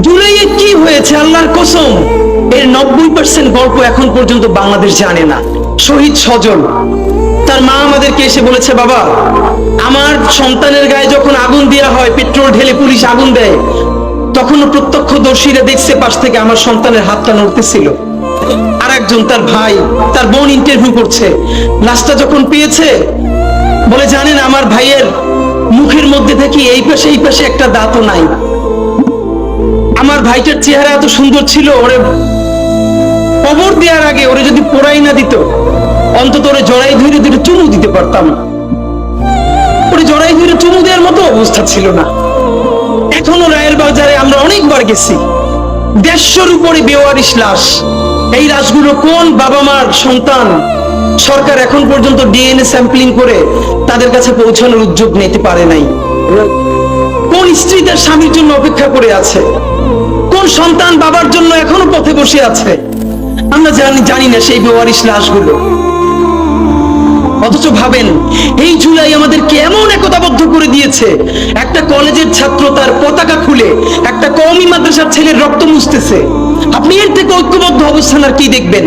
জুলাইয়ে কি হয়েছে আল্লাহর কসম, এর 90% গল্প এখন পর্যন্ত বাংলাদেশ জানে না। শহীদ সজল, তার মা আমাদেরকে এসে বলেছে, বাবা আমার সন্তানের গায়ে যখন আগুন দেওয়া হয়, পেট্রোল ঢেলে পুলিশ আগুন দেয়, তখনও প্রত্যক্ষদর্শীরা দেখছে পাশ থেকে আমার সন্তানের হাতটা নড়তেছিল। আর একজন তার ভাই, তার বোন ইন্টারভিউ করছে, লাশটা যখন পেয়েছে বলে, জানেন আমার ভাইয়ের মুখের মধ্যে থেকে এই পাশে একটা দাঁতও নাই। আমার ভাইটার চেহারা এত সুন্দর ছিল, ওরে কবর দেওয়ার আগে ওরে যদি পোড়াই না দিত, অন্তত ওরে জড়াই ধরে দুটো চুমু দিতে পারতাম। ওরে জড়াই ধরে চুমু দেওয়ার মতো অবস্থা ছিল না। এখনো রায়ের বাজারে আমরা অনেকবার গেছি, 150-র উপরে বেওয়ারিশ লাশ। এই লাশগুলো কোন বাবা মার সন্তান, সরকার এখন পর্যন্ত ডিএনএ স্যাম্পলিং করে তাদের কাছে পৌঁছানোর উদ্যোগ নিতে পারে নাই। কোন স্ত্রী তার স্বামীর জন্য অপেক্ষা করে আছে, কোন সন্তান বাবার জন্য এখনো পথে বসে আছে, আমরা জানি না সেই বেওয়ারিশ লাশগুলো। অথচ ভাবেন, এই জুলাই আমাদের কেমন একতাবদ্ধ করে দিয়েছে। একটা কলেজের ছাত্র তার পতাকা খুলে একটা কওমি মাদ্রাসার ছেলের রক্ত মুছতেছে, আপনি এর থেকে ঐক্যবদ্ধ অবস্থান আর কি দেখবেন?